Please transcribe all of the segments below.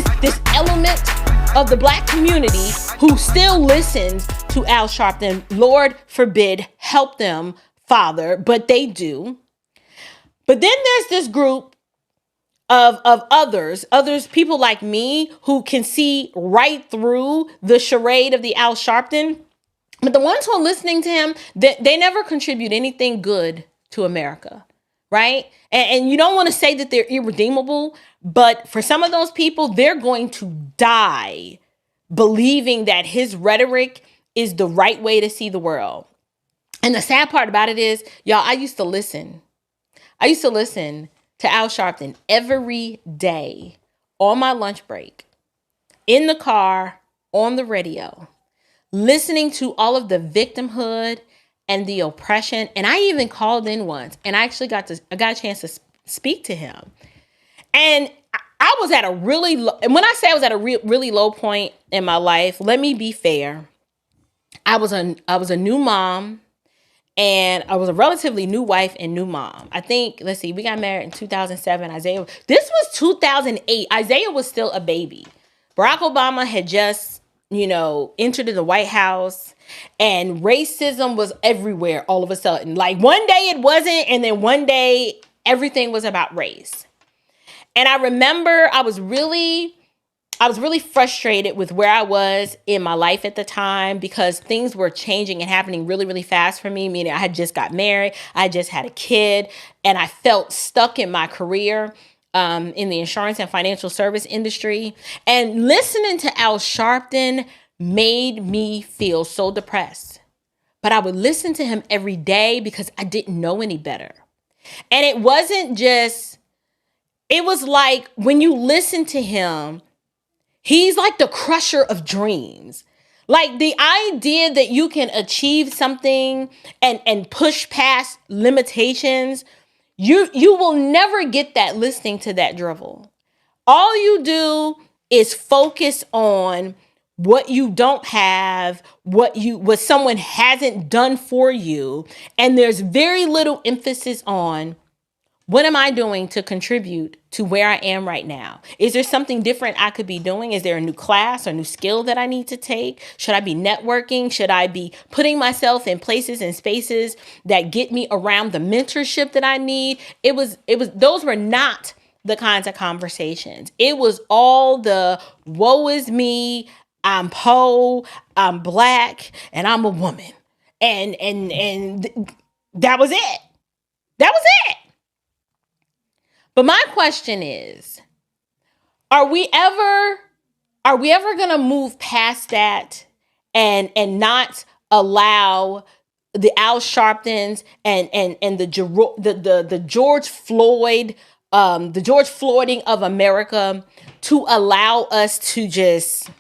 this element of the Black community who still listens to Al Sharpton. Lord forbid, help them, Father, but they do. But then there's this group of others, people like me who can see right through the charade of the Al Sharpton. But the ones who are listening to him, they never contribute anything good to America, right? And you don't want to say that they're irredeemable, but for some of those people, they're going to die believing that his rhetoric is the right way to see the world. And the sad part about it is, y'all, I used to listen to Al Sharpton every day on my lunch break, in the car, on the radio, listening to all of the victimhood and the oppression. And I even called in once and I actually got a chance to speak to him. And I was at a really low, and when I say I was at a really low point in my life, let me be fair. I was a new mom. And I was a relatively new wife and new mom. I think, let's see, we got married in 2007. This was 2008. Isaiah was still a baby. Barack Obama had just, entered the White House, and racism was everywhere all of a sudden. Like one day it wasn't, and then one day everything was about race. And I remember I was really frustrated with where I was in my life at the time because things were changing and happening really, really fast for me. Meaning I had just got married, I just had a kid, and I felt stuck in my career in the insurance and financial service industry. And listening to Al Sharpton made me feel so depressed. But I would listen to him every day because I didn't know any better. And it was like when you listen to him, he's like the crusher of dreams. Like the idea that you can achieve something and push past limitations, you will never get that listening to that drivel. All you do is focus on what you don't have, what someone hasn't done for you, and there's very little emphasis on what am I doing to contribute to where I am right now? Is there something different I could be doing? Is there a new class or new skill that I need to take? Should I be networking? Should I be putting myself in places and spaces that get me around the mentorship that I need? Those were not the kinds of conversations. It was all the woe is me, I'm po, I'm Black, and I'm a woman. And that was it. That was it. But my question is, are we ever going to move past that and not allow the Al Sharptons and the George Floyd, the George Floyding of America to allow us to just,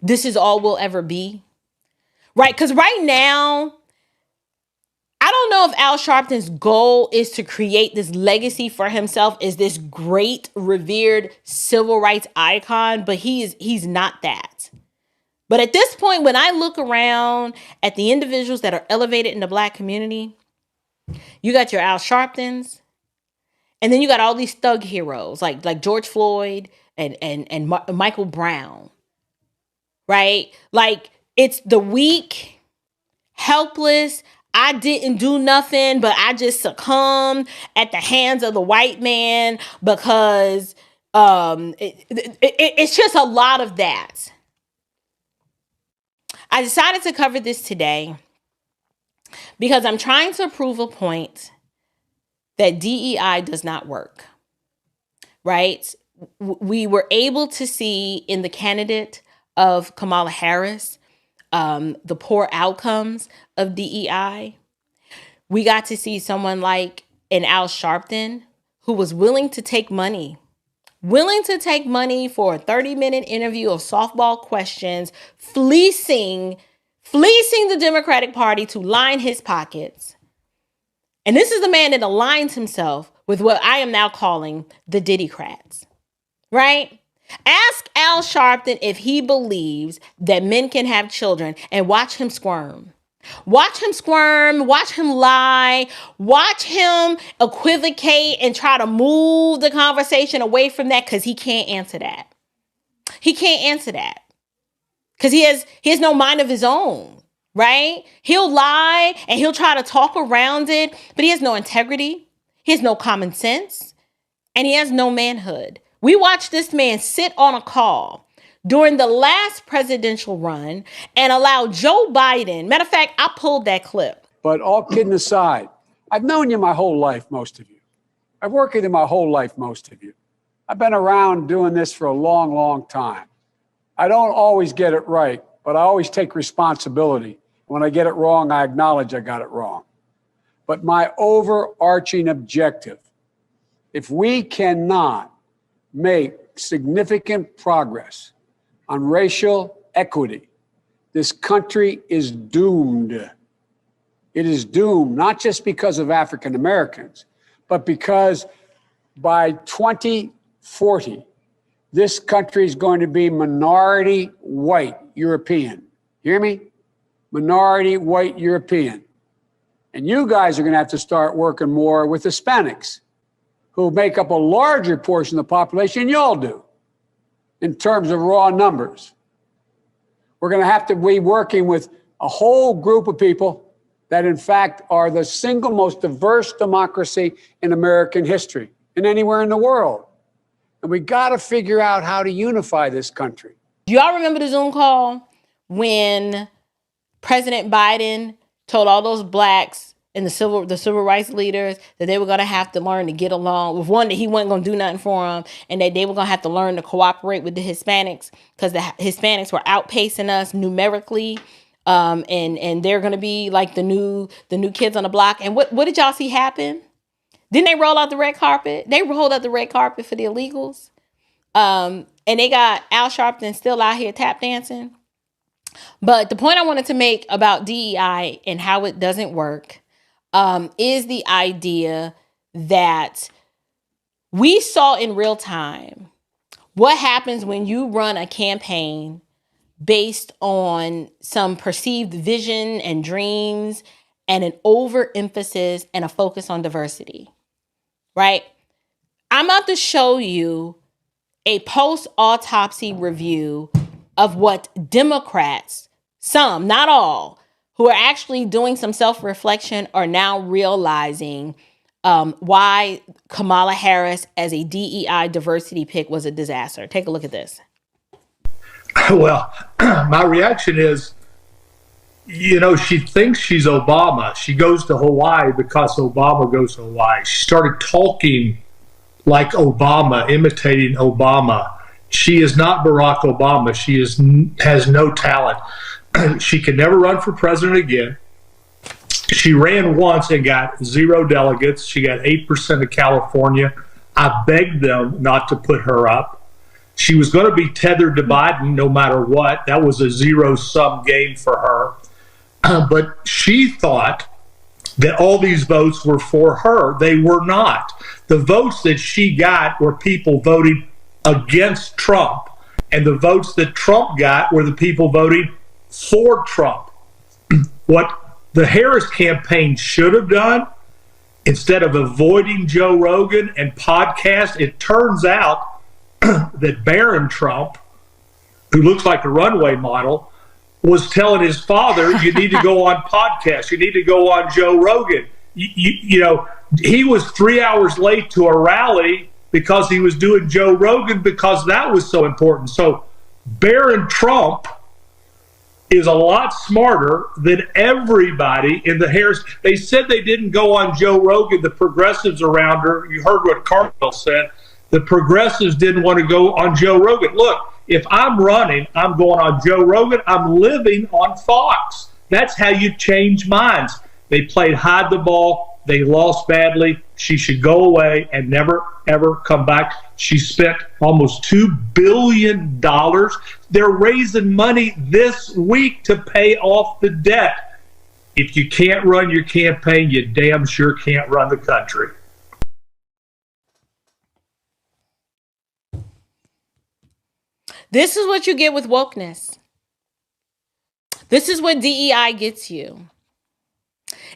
this is all we'll ever be? Right? Because right now, I don't know if Al Sharpton's goal is to create this legacy for himself as this great, revered civil rights icon, but he's not that. But at this point, when I look around at the individuals that are elevated in the Black community, you got your Al Sharptons, and then you got all these thug heroes like George Floyd and Michael Brown, right? Like it's the weak, helpless, I didn't do nothing, but I just succumbed at the hands of the white man because it's just a lot of that. I decided to cover this today because I'm trying to prove a point that DEI does not work, right? We were able to see in the candidate of Kamala Harris the poor outcomes of DEI. We got to see someone like an Al Sharpton who was willing to take money for a 30-minute interview of softball questions, fleecing the Democratic Party to line his pockets. And this is the man that aligns himself with what I am now calling the Diddycrats, right? Ask Al Sharpton if he believes that men can have children and watch him squirm. Watch him squirm, watch him lie, watch him equivocate and try to move the conversation away from that because he can't answer that. He can't answer that because he has no mind of his own, right? He'll lie and he'll try to talk around it, but he has no integrity. He has no common sense, and he has no manhood. We watched this man sit on a call during the last presidential run and allow Joe Biden. Matter of fact, I pulled that clip. But all kidding aside, I've known you my whole life, most of you. I've worked with you my whole life, most of you. I've been around doing this for a long, long time. I don't always get it right, but I always take responsibility. When I get it wrong, I acknowledge I got it wrong. But my overarching objective, if we cannot make significant progress on racial equity, this country is doomed. It is doomed, not just because of African Americans, but because by 2040, this country is going to be minority white European. Hear me? Minority white European. And you guys are going to have to start working more with Hispanics, who make up a larger portion of the population than y'all do in terms of raw numbers. We're going to have to be working with a whole group of people that, in fact, are the single most diverse democracy in American history and anywhere in the world. And we got to figure out how to unify this country. Do y'all remember the Zoom call when President Biden told all those blacks and the civil rights leaders that they were going to have to learn to get along with one, that he wasn't going to do nothing for them, and that they were going to have to learn to cooperate with the Hispanics because the Hispanics were outpacing us numerically. And they're going to be like the new kids on the block. And what did y'all see happen? Didn't they roll out the red carpet? They rolled out the red carpet for the illegals. And they got Al Sharpton still out here tap dancing. But the point I wanted to make about DEI and how it doesn't work is the idea that we saw in real time what happens when you run a campaign based on some perceived vision and dreams and an overemphasis and a focus on diversity, right? I'm about to show you a post-autopsy review of what Democrats, some, not all, who are actually doing some self-reflection are now realizing why Kamala Harris as a DEI diversity pick was a disaster. Take a look at this. Well, my reaction is, she thinks she's Obama. She goes to Hawaii because Obama goes to Hawaii. She started talking like Obama, imitating Obama. She is not Barack Obama. She has no talent. She can never run for president again. She ran once and got 0 delegates. She got 8% of California. I begged them not to put her up. She was going to be tethered to Biden no matter what. That was a zero-sum game for her. But she thought that all these votes were for her. They were not. The votes that she got were people voting against Trump. And the votes that Trump got were the people voting for Trump. What the Harris campaign should have done, instead of avoiding Joe Rogan and podcasts, it turns out that Barron Trump, who looks like a runway model, was telling his father, you need to go on podcasts, you need to go on Joe Rogan. He was 3 hours late to a rally because he was doing Joe Rogan because that was so important. So Barron Trump is a lot smarter than everybody in the Harris. They said they didn't go on Joe Rogan, the progressives around her. You heard what Carmel said. The progressives didn't want to go on Joe Rogan. Look, if I'm running, I'm going on Joe Rogan. I'm living on Fox. That's how you change minds. They played hide the ball. They lost badly. She should go away and never, ever come back. She spent almost $2 billion. They're raising money this week to pay off the debt. If you can't run your campaign, you damn sure can't run the country. This is what you get with wokeness. This is what DEI gets you.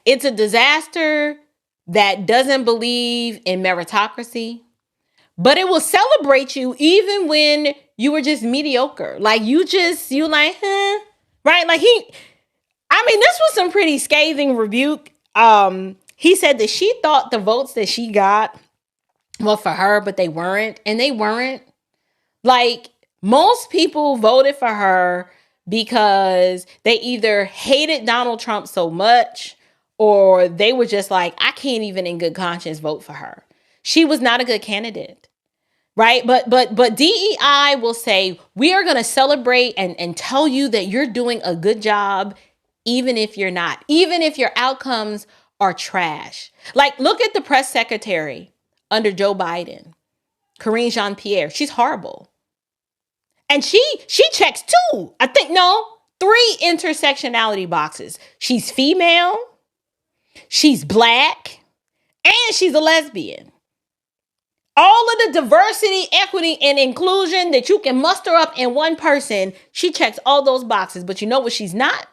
It's a disaster that doesn't believe in meritocracy, but it will celebrate you even when you were just mediocre. Like you like, huh? Right? Like this was some pretty scathing rebuke. He said that she thought the votes that she got were for her, but they weren't. And they weren't. Like, most people voted for her because they either hated Donald Trump so much or they were just like, I can't even in good conscience vote for her. She was not a good candidate, right? But DEI will say, we are going to celebrate and tell you that you're doing a good job, even if you're not, even if your outcomes are trash. Like, look at the press secretary under Joe Biden, Karine Jean-Pierre. She's horrible. And she checks three intersectionality boxes. She's female, she's Black, and she's a lesbian. All of the diversity, equity, and inclusion that you can muster up in one person, she checks all those boxes. But you know what she's not?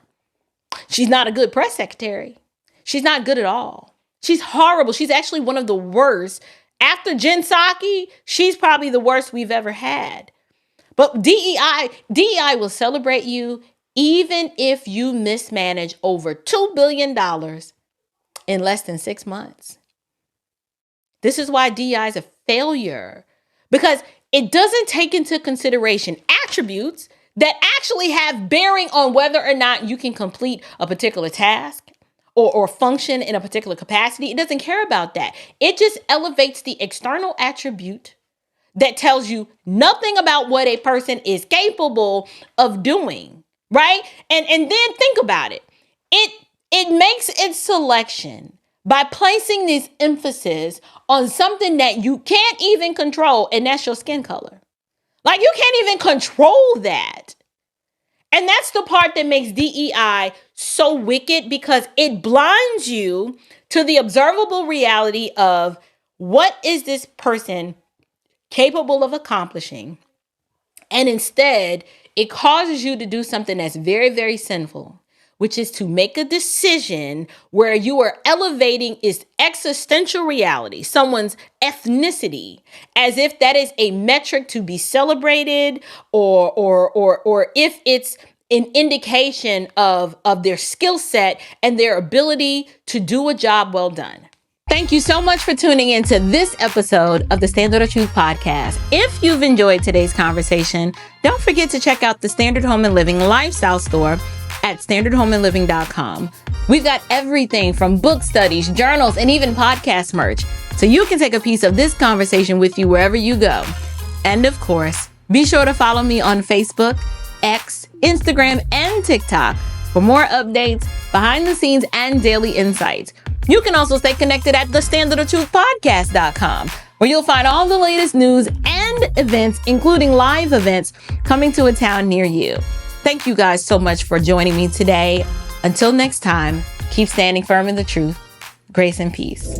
She's not a good press secretary. She's not good at all. She's horrible. She's actually one of the worst. After Jen Psaki, she's probably the worst we've ever had. But DEI will celebrate you even if you mismanage over $2 billion in less than 6 months. This is why DEI is a failure, because it doesn't take into consideration attributes that actually have bearing on whether or not you can complete a particular task or function in a particular capacity. It doesn't care about that. It just elevates the external attribute that tells you nothing about what a person is capable of doing, right? And then think about it. It makes its selection by placing this emphasis on something that you can't even control, and that's your skin color. Like, you can't even control that. And that's the part that makes DEI so wicked, because it blinds you to the observable reality of what is this person capable of accomplishing. And instead, it causes you to do something that's very, very sinful, which is to make a decision where you are elevating its existential reality, someone's ethnicity, as if that is a metric to be celebrated, or if it's an indication of their skill set and their ability to do a job well done. Thank you so much for tuning into this episode of the Standard of Truth podcast. If you've enjoyed today's conversation, don't forget to check out the Standard Home and Living lifestyle store at standardhomeandliving.com. We've got everything from book studies, journals, and even podcast merch, so you can take a piece of this conversation with you wherever you go. And of course, be sure to follow me on Facebook, X, Instagram, and TikTok for more updates, behind the scenes, and daily insights. You can also stay connected at thestandardofTruthpodcast.com, where you'll find all the latest news and events, including live events coming to a town near you. Thank you guys so much for joining me today. Until next time, keep standing firm in the truth. Grace and peace.